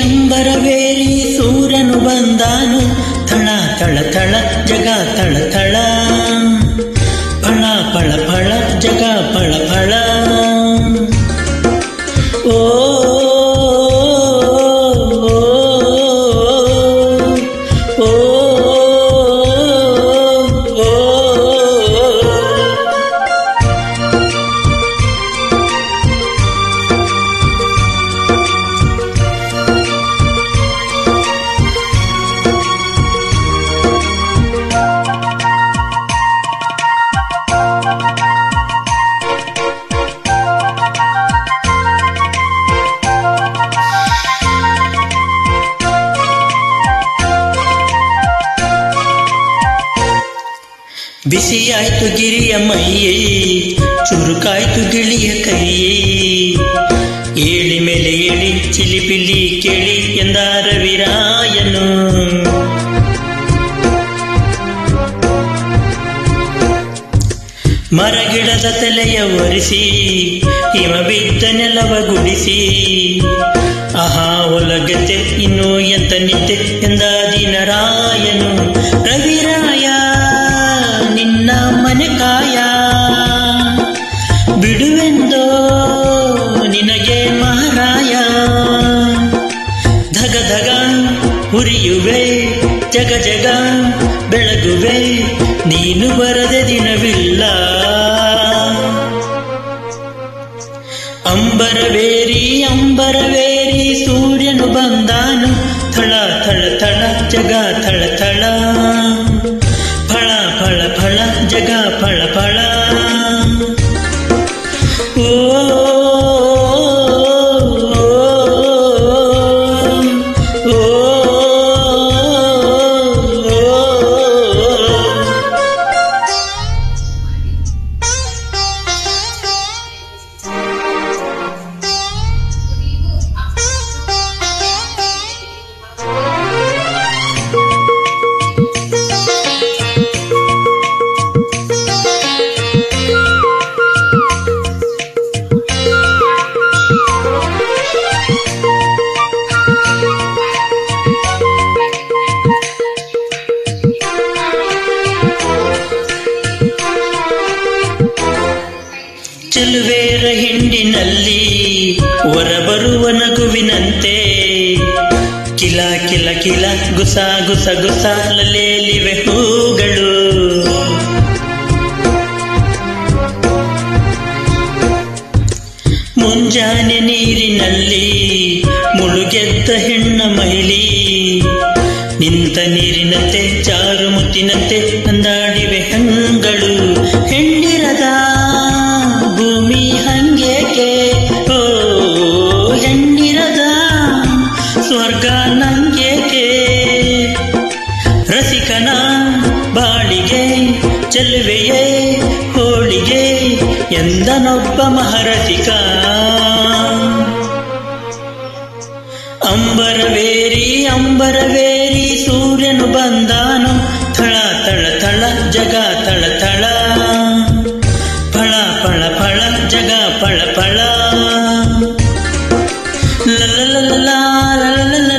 ಅಂಬರವೇರಿ ಸೂರ್ಯನು ಬಂದಾನು, ಥಳ ಥಳ ಥಳ ಜಗ ಥಳ ಥಳ, ಫಳ ಫಳ ಫಳ ಜಗ ಫಳ ಫಳ. ಓ ಬಿಸಿಯಾಯ್ತು ಗಿರಿಯ ಮೈಯೇ, ಚುರುಕಾಯ್ತು ಗಿಳಿಯ ಕೈಯೇ, ಏಳಿ ಮೇಲೆ ಏಳಿ ಚಿಲಿಪಿಲಿ ಕೇಳಿ ಎಂದ ರವಿರಾಯನು. ಮರಗಿಡದ ತಲೆಯ ಒರೆಸಿ ಹಿಮ ಬಿದ್ದ ನೆಲವ ಗುಡಿಸಿ, ಆಹಾ ಒಲಗತೆ ಇನ್ನು ಎಂತ ನಿದ್ದೆ ಎಂದ ದೀನರಾಯನು. ರವಿರಾಯ ನಿನ್ನ ಮನೆ ಕಾಯ, ಬಿಡುವೆಂದೋ ನಿನಗೆ ಮಹಾರಾಯ. ಧಗ ಧಗ ಉರಿಯುವೆ, ಜಗ ಜಗ ಬೆಳಗುವೆ, ನೀನು ಬರದೆ ದಿನವಿಲ್ಲ. ಅಂಬರವೇರಿ ಸೂರ್ಯನು ಬಂದಾನು, ಥಳ ಥಳ ಥಳ ಜಗ ಥಳ ಥಳ, ಫಳ ಫಳ ಫಳ ಜಗ ಫಳ ಫಳ. ಓ ಚೆಲುವೇರ ಹಿಂಡಿನಲ್ಲಿ ಹೊರಬರುವ ನಗುವಿನಂತೆ, ಕಿಲ ಕಿಲ ಕಿಲ ಗುಸ ಗುಸ ಗುಸ ಲಲೇಲಿವೆ ಹೂಗಳು. ಮುಂಜಾನೆ ನೀರಿನಲ್ಲಿ ಮುಳುಗೆದ್ದ ಹೆಣ್ಣ ಮಹಿಳಿ, ನಿಂತ ನೀರಿನಂತೆ ಚಾರು ಮುತ್ತಿನಂತೆ ಅಂದಾಡಿವೆ ಹಂಗಳು. ಹೆಣ್ಣಿರದ ಭೂಮಿ ಹಂಗೇಕೆ, ಓ ಹೆಣ್ಣಿರದ ಸ್ವರ್ಗ ನಂಗೇಕೆ. ರಸಿಕನ ಬಾಳಿಗೆ ಚೆಲುವೆಯೇ ಹೋಳಿಗೆ ಎಂದನೊಬ್ಬ ಮಹಾರಸಿಕ. ಅಂಬರವೇರಿ ಸೂರ್ಯನು ಬಂದಾನು, ಥಳ ಥಳ ಥಳ ಜಗ ಥಳ ಥಳ, ಫಳ ಫಳ ಫಳ ಜಗ ಫಳ ಫಳ. ಲ ಲ ಲ ಲ ಲ ಲ ಲ ಲ.